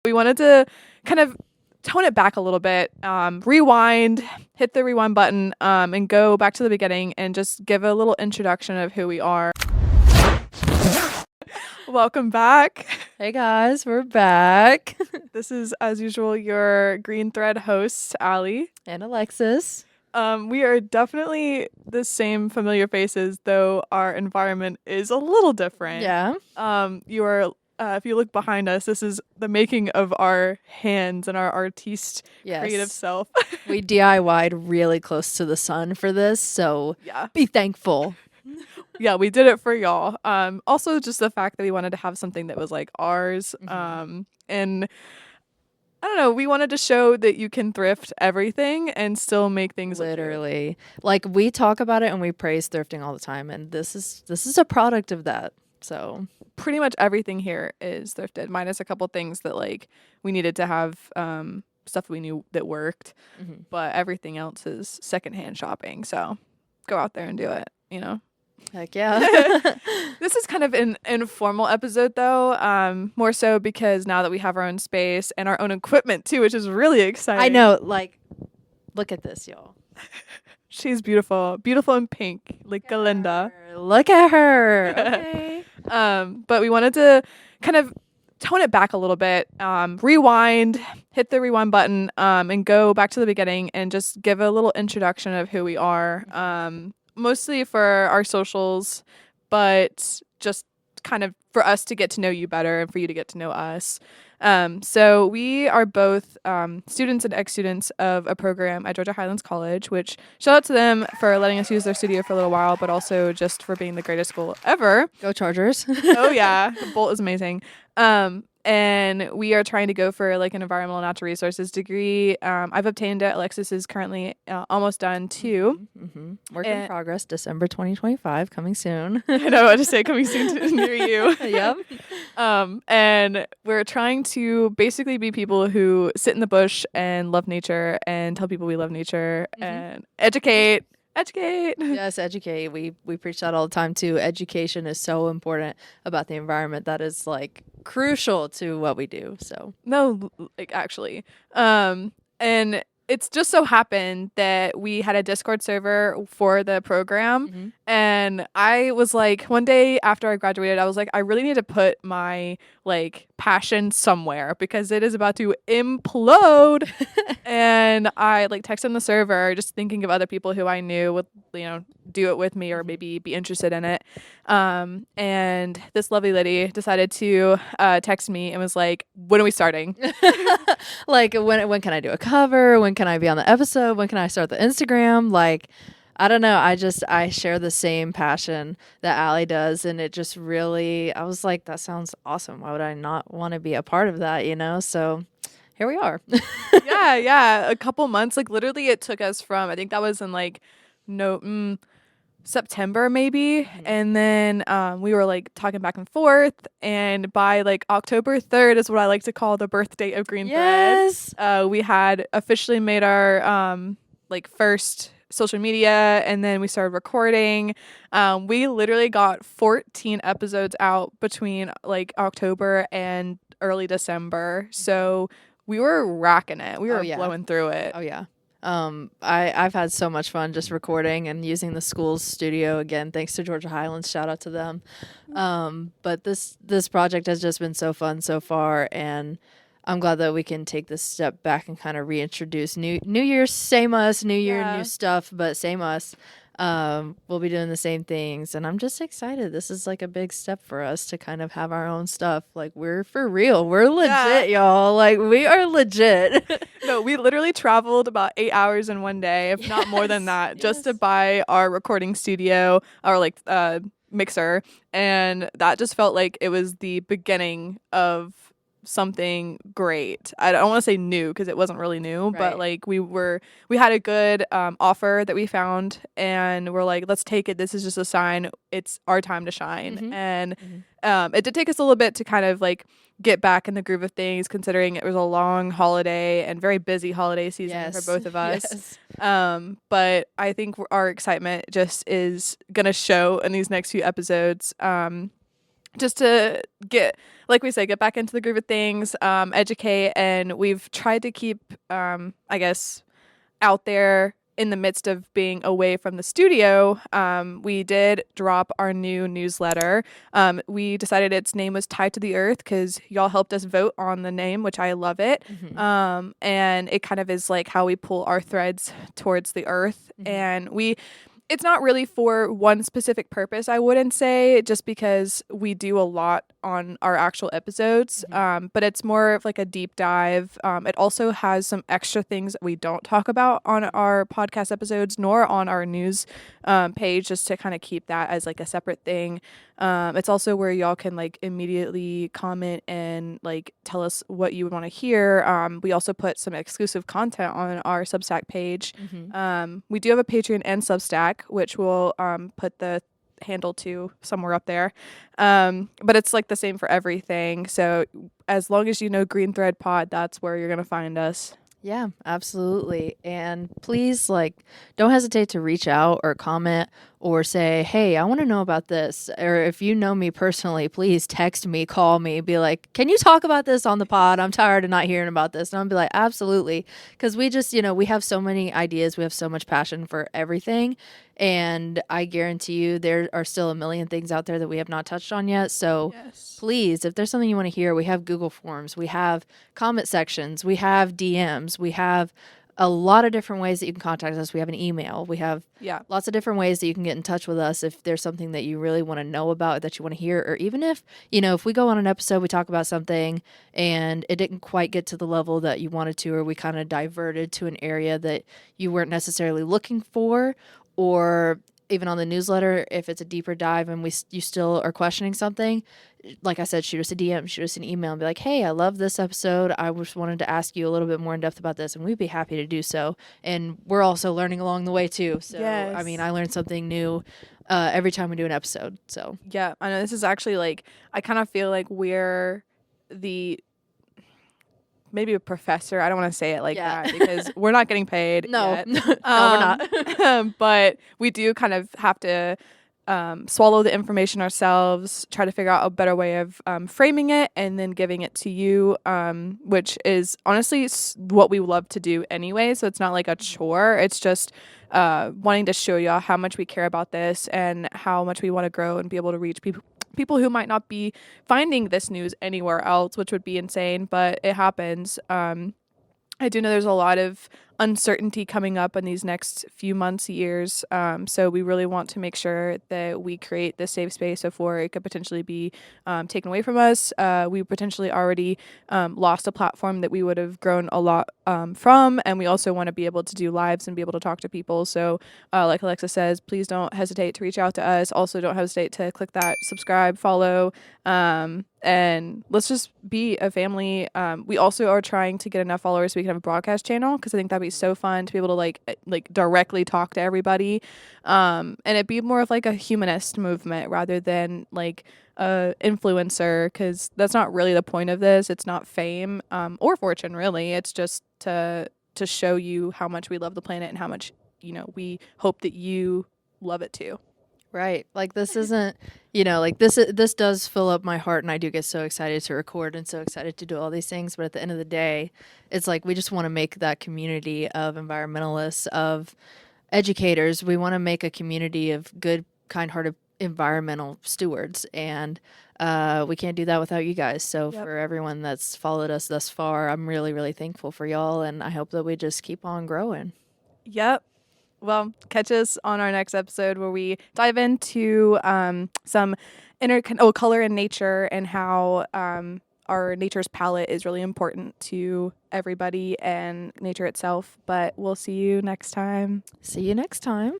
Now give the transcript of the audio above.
We wanted to kind of tone it back a little bit, rewind, hit the rewind button, and go back to the beginning and just give a little introduction of who we are. Welcome back. Hey guys, we're back. This is, as usual, your green thread host, Allie. And Alexis. We are definitely the same familiar faces, though our environment is a little different. Yeah. You are, if you look behind us, this is the making of our hands and our artiste creative self. We DIY'd really close to the sun for this, so Yeah. be thankful. Yeah, we did it for y'all. Also, just the fact that we wanted to have something that was like ours. And I don't know, we wanted to show that you can thrift everything and still make things Literally. Like, we talk about it and we praise thrifting all the time, and this is a product of that. So pretty much everything here is thrifted, minus a couple things that like we needed to have stuff we knew that worked, but everything else is secondhand shopping. So go out there and do it, you know. Heck yeah. This is kind of an informal episode, though, more so because now that we have our own space and our own equipment, too, which is really exciting. I know, like, look at this, y'all. She's beautiful. Beautiful in pink, like Galinda. Look at her. Okay. But we wanted to kind of tone it back a little bit, rewind, hit the rewind button, and go back to the beginning and just give a little introduction of who we are. Mostly for our socials, but just kind of for us to get to know you better and for you to get to know us. So we are both students and ex-students of a program at Georgia Highlands College, which shout out to them for letting us use their studio for a little while, but also just for being the greatest school ever. Go Chargers. Oh, yeah. Bolt is amazing. And we are trying to go for like an environmental and natural resources degree. I've obtained it. Alexis is currently almost done too. Work in progress, December 2025, coming soon. I know, I just say coming soon near you. Yep. And we're trying to basically be people who sit in the bush and love nature and tell people we love nature and educate. Yes, educate. We preach that all the time too. Education is so important about the environment. That is like crucial to what we do. So no, like actually, and it's just so happened that we had a Discord server for the program, and I was like, one day after I graduated, I was like, I really need to put my like passion somewhere because it is about to implode. And I like texted the server just thinking of other people who I knew would, you know, do it with me or maybe be interested in it. And this lovely lady decided to text me and was like, when are we starting? Like, when can I do a cover? When can I be on the episode? When can I start the Instagram? Like, I don't know. I share the same passion that Allie does. And it just really, I was like, that sounds awesome. Why would I not want to be a part of that, you know? So here we are. Yeah. A couple months. Like literally it took us from, I think that was in like, September maybe. And then we were like talking back and forth. And by like October 3rd is what I like to call the birth date of Green Yes. Thread. We had officially made our like first social media, and then we started recording. We literally got 14 episodes out between like October and early December. So we were racking it. We were blowing through it. Oh yeah. I've had so much fun just recording and using the school's studio again, thanks to Georgia Highlands. Shout out to them. But this project has just been so fun so far, and I'm glad that we can take this step back and kind of reintroduce New Year, same us, New Year, new stuff, but same us. We'll be doing the same things, and I'm just excited. This is like a big step for us to kind of have our own stuff. Like, we're for real. We're legit, y'all. Like, we are legit. No, we literally traveled about 8 hours in one day, if not more than that, just to buy our recording studio, our like mixer, and that just felt like it was the beginning of something great. I don't want to say new because it wasn't really new, but like we had a good offer that we found, and we're like, let's take it. This is just a sign it's our time to shine. And it did take us a little bit to kind of like get back in the groove of things, considering it was a long holiday and very busy holiday season for both of us. But I think our excitement just is gonna show in these next few episodes. just to get, like we say, get back into the groove of things, educate, and we've tried to keep, I guess, out there in the midst of being away from the studio. We did drop our new newsletter. We decided its name was Tied to the Earth because y'all helped us vote on the name, which I love it. And it kind of is like how we pull our threads towards the earth. And it's not really for one specific purpose, I wouldn't say, just because we do a lot on our actual episodes, but it's more of like a deep dive. It also has some extra things that we don't talk about on our podcast episodes nor on our news page, just to kind of keep that as like a separate thing. It's also where y'all can like immediately comment and like tell us what you want to hear. We also put some exclusive content on our Substack page. We do have a Patreon and Substack, which we'll put the handle to somewhere up there. But it's like the same for everything. So as long as you know Green Thread Pod, that's where you're going to find us. Yeah, absolutely. And please, like, don't hesitate to reach out or comment or say, hey, I want to know about this. Or if you know me personally, please text me, call me, be like, can you talk about this on the pod? I'm tired of not hearing about this. And I'll be like, absolutely. Because we just, we have so many ideas. We have so much passion for everything. And I guarantee you there are still a million things out there that we have not touched on yet. So please, if there's something you want to hear, we have Google Forms, we have comment sections, we have DMs, we have a lot of different ways that you can contact us. We have an email. We have lots of different ways that you can get in touch with us if there's something that you really want to know about, that you want to hear, or even if we go on an episode, we talk about something and it didn't quite get to the level that you wanted to, or we kind of diverted to an area that you weren't necessarily looking for, or even on the newsletter, if it's a deeper dive and you still are questioning something, like I said, shoot us a DM, shoot us an email and be like, hey, I love this episode. I just wanted to ask you a little bit more in depth about this, and we'd be happy to do so. And we're also learning along the way too. So, I mean, I learned something new every time we do an episode. So, yeah, I know this is actually like, I kind of feel like we're maybe a professor. I don't want to say it like that because we're not getting paid yet. No, we're not. But we do kind of have to swallow the information ourselves, try to figure out a better way of framing it and then giving it to you, which is honestly what we love to do anyway. So it's not like a chore. It's just wanting to show y'all how much we care about this and how much we want to grow and be able to reach people who might not be finding this news anywhere else, which would be insane, but it happens. I do know there's a lot of uncertainty coming up in these next few months, years. So we really want to make sure that we create this safe space before it could potentially be taken away from us. We potentially already lost a platform that we would have grown a lot from. And we also want to be able to do lives and be able to talk to people. So like Alexis says, please don't hesitate to reach out to us. Also, don't hesitate to click that subscribe, follow, and let's just be a family. We also are trying to get enough followers so we can have a broadcast channel, because I think that'd be so fun to be able to like directly talk to everybody, and it'd be more of like a humanist movement rather than like a influencer, because that's not really the point of this. It's not fame or fortune, really. It's just to show you how much we love the planet and how much we hope that you love it too. Right. Like this isn't, like this does fill up my heart, and I do get so excited to record and so excited to do all these things. But at the end of the day, it's like we just want to make that community of environmentalists, of educators. We want to make a community of good, kind-hearted environmental stewards. And we can't do that without you guys. So for everyone that's followed us thus far, I'm really, really thankful for y'all. And I hope that we just keep on growing. Yep. Well, catch us on our next episode where we dive into some color in nature and how our nature's palette is really important to everybody and nature itself. But we'll see you next time. See you next time.